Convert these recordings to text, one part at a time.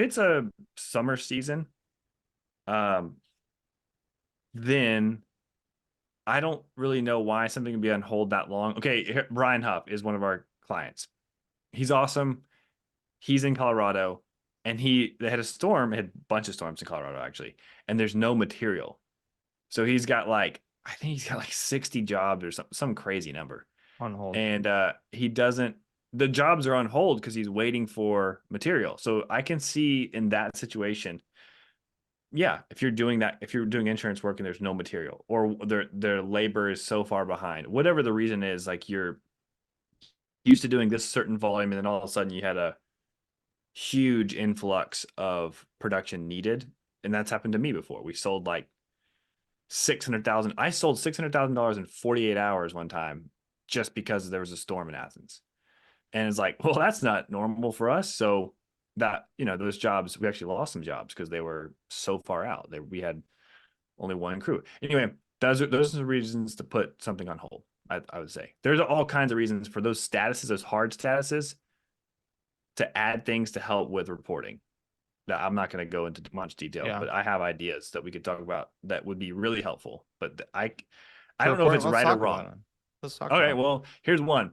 it's a summer season, um, then I don't really know why something can be on hold that long. Okay, Brian Huff is one of our clients. He's awesome. He's in Colorado, and they had a storm, had a bunch of storms in Colorado actually, and there's no material. So he's got like I think he's got like 60 jobs or some crazy number. On hold. And he doesn't the jobs are on hold because he's waiting for material. So I can see in that situation, yeah, if you're doing that, if you're doing insurance work and there's no material or their labor is so far behind, whatever the reason is, like you're used to doing this certain volume and then all of a sudden you had a huge influx of production needed. And that's happened to me before. We sold like 600,000. I sold $600,000 in 48 hours one time just because there was a storm in Athens. And it's like, well, that's not normal for us. So that, those jobs, we actually lost some jobs because they were so far out. We had only one crew. Anyway, those are the reasons to put something on hold. I would say there's all kinds of reasons for those statuses, those hard statuses, to add things to help with reporting. Now, I'm not going to go into much detail, Yeah. but I have ideas that we could talk about that would be really helpful. But I To don't know if report, it's let's right or talk about wrong. it. Let's talk Okay, about it. well, here's one: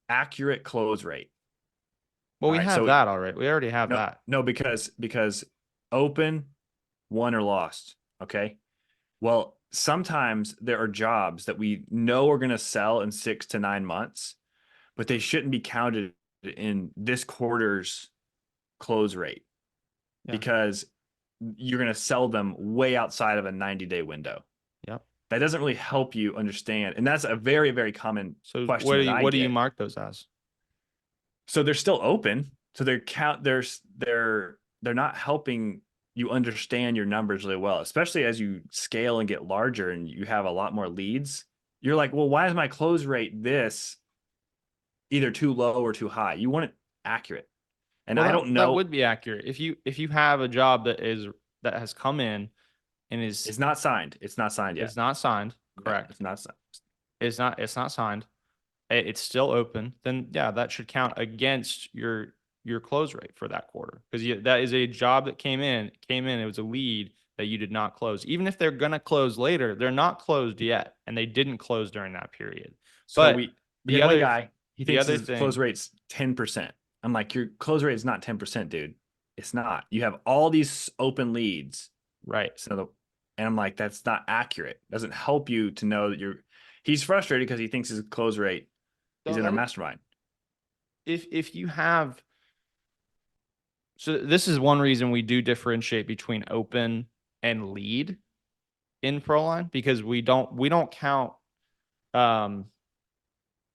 accurate close rate. Well, All we right, have so that already. We already have no, that. no, because open, won or lost. Okay. Well, sometimes there are jobs that we know are going to sell in 6 to 9 months, but they shouldn't be counted in this quarter's close rate Yeah. because you're going to sell them way outside of a 90-day window. Yep. That doesn't really help you understand. And that's a very, very common So question that I what do you get. mark those as? So they're still open. So they're not helping you understand your numbers really well, especially as you scale and get larger and you have a lot more leads. You're like, well, why is my close rate this either too low or too high? You want it accurate. And Well, I that don't that know. would be accurate. If you have a job that has come in and It's not signed. It's not signed is yet. not signed, Yeah, correct? it's not signed. It's not signed. It's still open. Then yeah, that should count against your close rate for that quarter because that is a job that came in. It was a lead that you did not close. Even if they're gonna close later, they're not closed yet, and they didn't close during that period. So But we the had one other guy, he the thinks other his close thing, rate's 10%. I'm like, your close rate is not 10%, dude. It's not. You have all these open leads. right? And I'm like, that's not accurate. Doesn't help you to know that he's frustrated because he thinks his close rate is The in our other mastermind. if you have so this is one reason we do differentiate between open and lead in Proline because we don't count let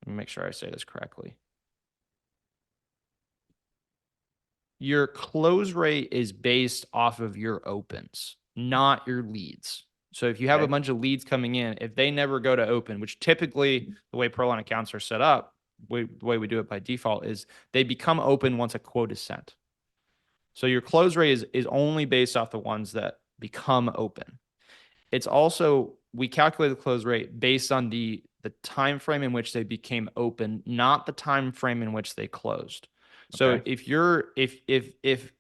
me make sure I say this correctly. Your close rate is based off of your opens, not your leads. So if you have a Okay. bunch of leads coming in, if they never go to open, which typically the way Proline accounts are set up, the way we do it by default is they become open once a quote is sent. So your close rate is only based off the ones that become open. It's also we calculate the close rate based on the time frame in which they became open, not the time frame in which they closed. So Okay. if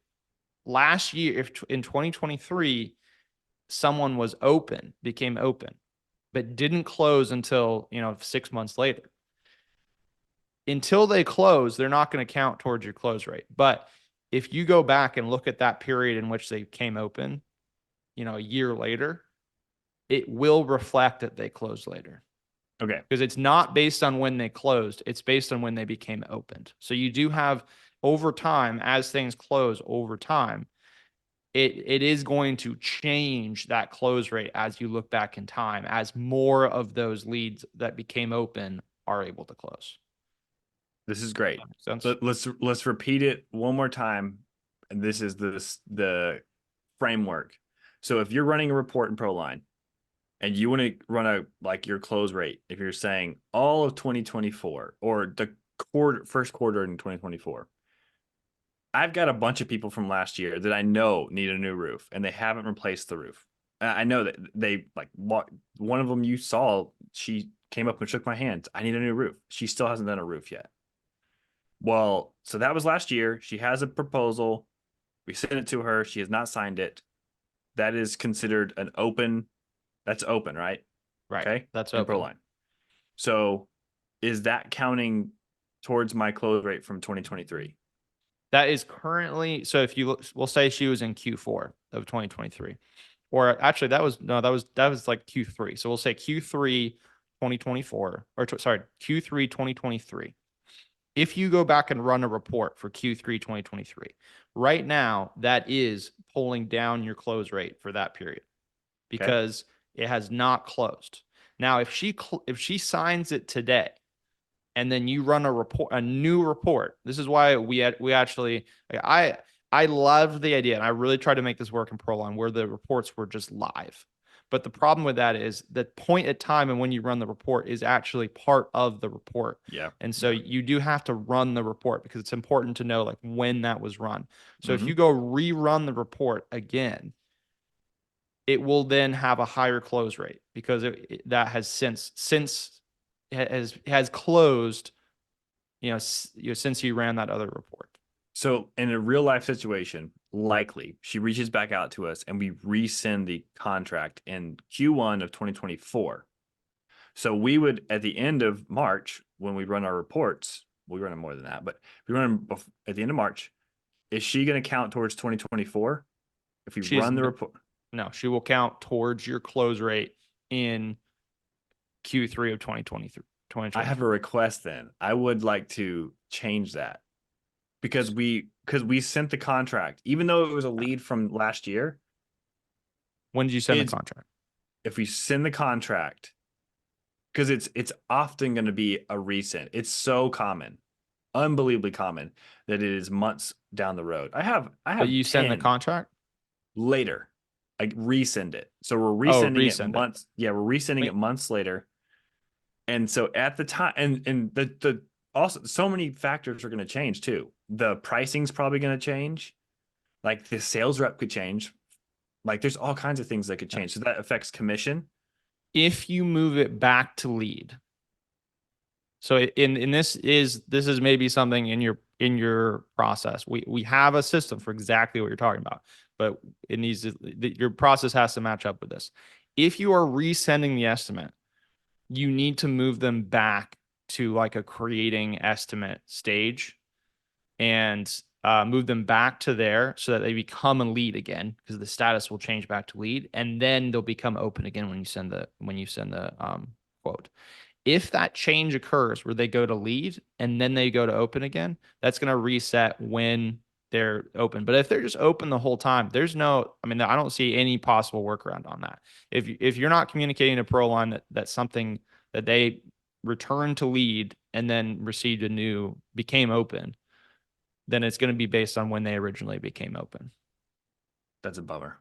last year, if in 2023 someone was open, became open, but didn't close until 6 months later, until they close, they're not going to count towards your close rate. But if you go back and look at that period in which they came open, a year later, it will reflect that they closed later Okay. because it's not based on when they closed. It's based on when they became opened. So you do have over time, as things close over time, it is going to change that close rate as you look back in time, as more of those leads that became open are able to close. This is great. That makes sense. Let's repeat it one more time. And this is the framework. So if you're running a report in Proline and you want to run like your close rate, if you're saying all of 2024 or the first quarter in 2024, I've got a bunch of people from last year that I know need a new roof and they haven't replaced the roof. I know that they like one of them you saw, she came up and shook my hand. I need a new roof. She still hasn't done a roof yet. Well, so that was last year. She has a proposal. We sent it to her. She has not signed it. That is considered an open. That's open, right? Right. Okay. That's In open. Proline. So is that counting towards my close rate from 2023? That is currently, so if you look, we'll say she was in Q4 of 2023, or actually that was like Q3. So we'll say Q3 2024, or sorry, Q3 2023. If you go back and run a report for Q3 2023, right now that is pulling down your close rate for that period Okay. because it has not closed. Now, if she signs it today, and then you run a new report. This is why we actually, I loved the idea, and I really tried to make this work in Proline where the reports were just live. But the problem with that is the point at time and when you run the report is actually part of the report. Yeah. And so you do have to run the report because it's important to know like when that was run. So if Mhm. you go rerun the report again, it will then have a higher close rate because that has since has closed, since you ran that other report. So in a real life situation, likely she reaches back out to us and we resend the contract in Q1 of 2024. So we would, at the end of March, when we run our reports, we run them more than that, but we run them at the end of March. Is she going to count towards 2024 if we run the report? No, she will count towards your close rate in Q3 of 2023. I have a request then. I would like to change that because we sent the contract, even though it was a lead from last year. When did you send the contract? If we send the contract, because it's often going to be a resend. It's so common, unbelievably common that it is months down the road. I have But you send the 10 contract later. I resend it. So we're Oh, resending it resend it. months. Yeah, we're resending it Wait. months later. And so at the time, and the also so many factors are going to change too. The pricing's probably going to change. Like the sales rep could change. Like there's all kinds of things that could change. So that affects commission. If you move it back to lead. So in this is maybe something in your process. We have a system for exactly what you're talking about, but it needs to, your process has to match up with this. If you are resending the estimate, you need to move them back to like a creating estimate stage and move them back to there so that they become a lead again because the status will change back to lead, and then they'll become open again when you send the quote. If that change occurs where they go to lead and then they go to open again, that's going to reset when they're open. But if they're just open the whole time, I don't see any possible workaround on that. If you're not communicating to Proline that's something that they returned to lead and then received became open, then it's going to be based on when they originally became open. That's a bummer.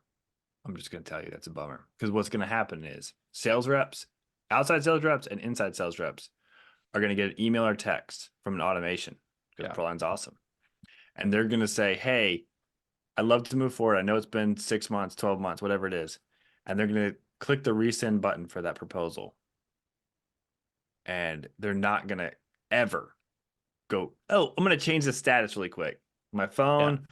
I'm just going to tell you that's a bummer because what's going to happen is sales reps, outside sales reps, and inside sales reps are going to get an email or text from an automation because Proline's awesome. And they're going to say, hey, I'd love to move forward. I know it's been 6 months, 12 months, whatever it is. And they're going to click the resend button for that proposal. And they're not going to ever go, oh, I'm going to change the status really quick. My phone